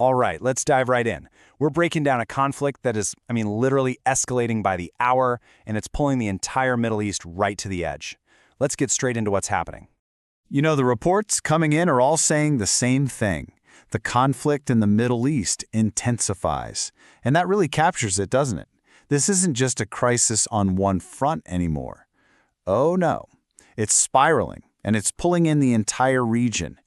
All right, let's dive right in. We're breaking down a conflict that is, literally escalating by the hour, and it's pulling the entire Middle East right to the edge. Let's get straight into what's happening. The reports coming in are all saying the same thing. The conflict in the Middle East intensifies. And that really captures it, doesn't it? This isn't just a crisis on one front anymore. Oh no, it's spiraling, and it's pulling in the entire region.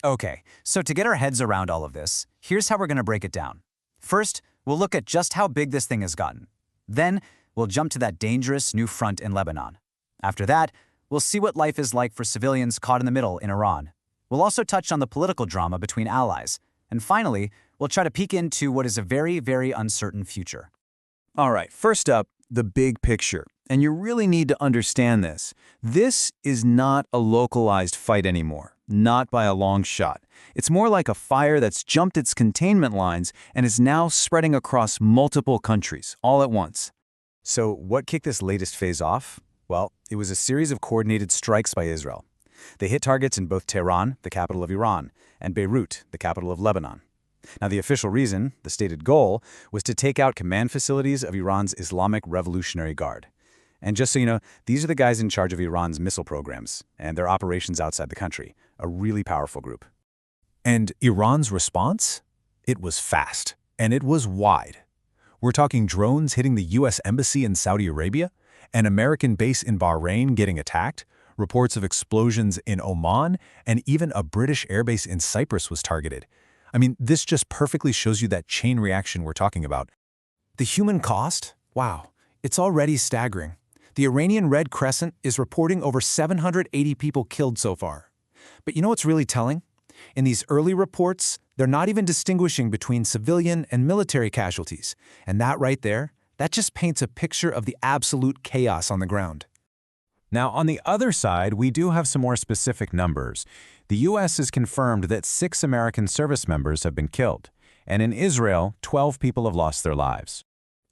Okay, so to get our heads around all of this, here's how we're going to break it down. First, we'll look at just how big this thing has gotten. Then, we'll jump to that dangerous new front in Lebanon. After that, we'll see what life is like for civilians caught in the middle in Iran. We'll also touch on the political drama between allies. And finally, we'll try to peek into what is a very, very uncertain future. All right, first up, the big picture. And you really need to understand this. This is not a localized fight anymore, not by a long shot. It's more like a fire that's jumped its containment lines and is now spreading across multiple countries, all at once. So what kicked this latest phase off? Well, it was a series of coordinated strikes by Israel. They hit targets in both Tehran, the capital of Iran, and Beirut, the capital of Lebanon. Now, the official reason, the stated goal, was to take out command facilities of Iran's Islamic Revolutionary Guard. And just so you know, these are the guys in charge of Iran's missile programs and their operations outside the country, a really powerful group. And Iran's response? It was fast, and it was wide. We're talking drones hitting the U.S. Embassy in Saudi Arabia, an American base in Bahrain getting attacked, reports of explosions in Oman, and even a British airbase in Cyprus was targeted. This just perfectly shows you that chain reaction we're talking about. The human cost? Wow, it's already staggering. The Iranian Red Crescent is reporting over 780 people killed so far. But you know what's really telling? In these early reports, they're not even distinguishing between civilian and military casualties. And that right there, that just paints a picture of the absolute chaos on the ground. Now, on the other side, we do have some more specific numbers. The U.S. has confirmed that 6 American service members have been killed, and in Israel, 12 people have lost their lives.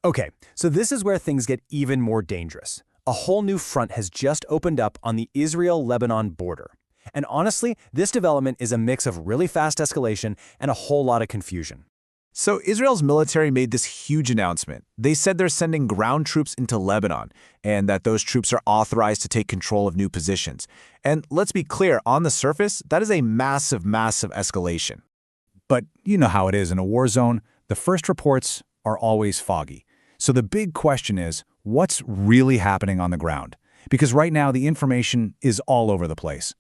Okay, so this is where things get even more dangerous. A whole new front has just opened up on the Israel-Lebanon border. And honestly, this development is a mix of really fast escalation and a whole lot of confusion. So Israel's military made this huge announcement. They said they're sending ground troops into Lebanon and that those troops are authorized to take control of new positions. And let's be clear, on the surface, that is a massive, massive escalation. But you know how it is in a war zone. The first reports are always foggy. So the big question is, what's really happening on the ground? Because right now, the information is all over the place.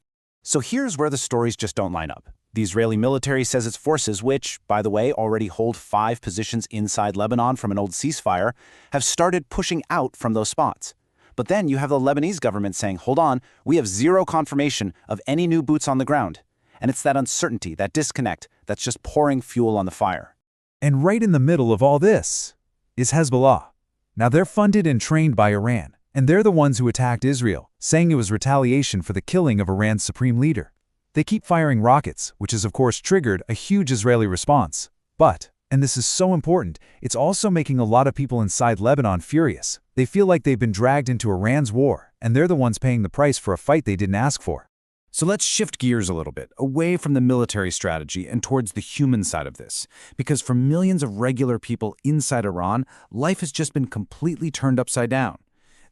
So here's where the stories just don't line up. The Israeli military says its forces, which, by the way, already hold 5 positions inside Lebanon from an old ceasefire, have started pushing out from those spots. But then you have the Lebanese government saying, hold on, we have zero confirmation of any new boots on the ground. And it's that uncertainty, that disconnect, that's just pouring fuel on the fire. And right in the middle of all this is Hezbollah. Now, they're funded and trained by Iran, and they're the ones who attacked Israel, saying it was retaliation for the killing of Iran's supreme leader. They keep firing rockets, which has of course triggered a huge Israeli response. But, and this is so important, it's also making a lot of people inside Lebanon furious. They feel like they've been dragged into Iran's war, and they're the ones paying the price for a fight they didn't ask for. So let's shift gears a little bit, away from the military strategy and towards the human side of this. Because for millions of regular people inside Iran, life has just been completely turned upside down.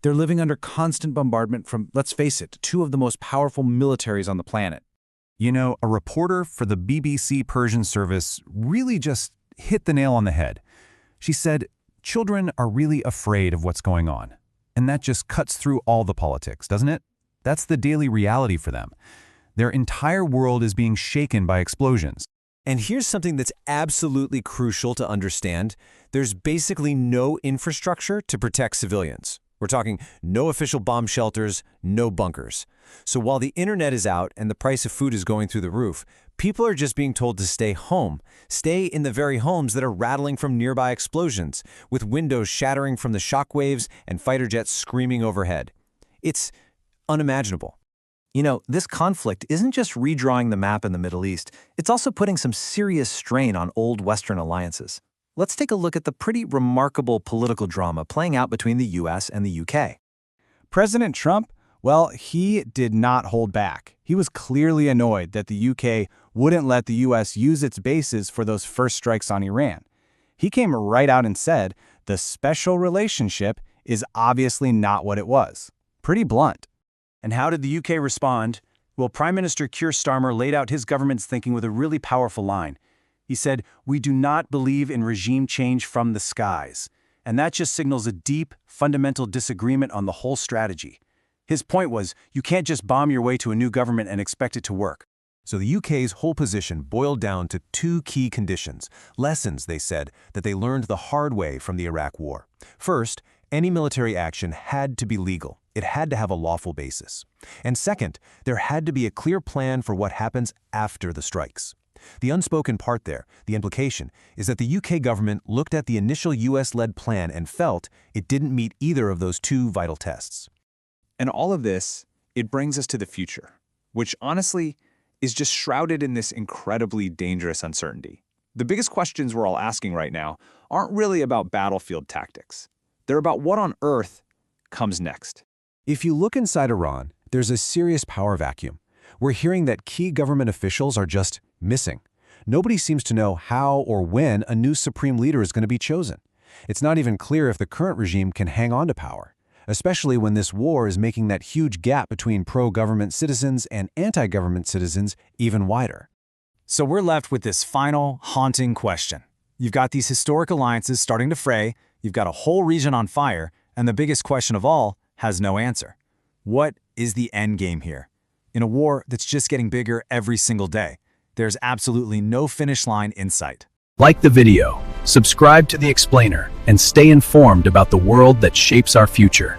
They're living under constant bombardment from, let's face it, 2 of the most powerful militaries on the planet. A reporter for the BBC Persian service really just hit the nail on the head. She said, children are really afraid of what's going on. And that just cuts through all the politics, doesn't it? That's the daily reality for them. Their entire world is being shaken by explosions. And here's something that's absolutely crucial to understand. There's basically no infrastructure to protect civilians. We're talking no official bomb shelters, no bunkers. So while the internet is out and the price of food is going through the roof, people are just being told to stay home. Stay in the very homes that are rattling from nearby explosions, with windows shattering from the shockwaves and fighter jets screaming overhead. It's unimaginable. This conflict isn't just redrawing the map in the Middle East, it's also putting some serious strain on old Western alliances. Let's take a look at the pretty remarkable political drama playing out between the US and the UK. President Trump Well, he did not hold back. He was clearly annoyed that the UK wouldn't let the US use its bases for those first strikes on Iran. He came right out and said the special relationship is obviously not what it was. Pretty blunt. And how did the UK respond? Well, Prime Minister Keir Starmer laid out his government's thinking with a really powerful line. He said, "We do not believe in regime change from the skies." And that just signals a deep, fundamental disagreement on the whole strategy. His point was, you can't just bomb your way to a new government and expect it to work. So the UK's whole position boiled down to two key conditions, lessons, they said, that they learned the hard way from the Iraq War. First, any military action had to be legal. It had to have a lawful basis. And second, there had to be a clear plan for what happens after the strikes. The unspoken part there, the implication, is that the UK government looked at the initial US-led plan and felt it didn't meet either of those two vital tests. And all of this, it brings us to the future, which honestly is just shrouded in this incredibly dangerous uncertainty. The biggest questions we're all asking right now aren't really about battlefield tactics. They're about what on earth comes next. If you look inside Iran, there's a serious power vacuum. We're hearing that key government officials are just missing. Nobody seems to know how or when a new supreme leader is going to be chosen. It's not even clear if the current regime can hang on to power, especially when this war is making that huge gap between pro-government citizens and anti-government citizens even wider. So we're left with this final, haunting question. You've got these historic alliances starting to fray, you've got a whole region on fire, and the biggest question of all has no answer. What is the end game here? In a war that's just getting bigger every single day, there's absolutely no finish line in sight. Like the video, subscribe to The Explainer, and stay informed about the world that shapes our future.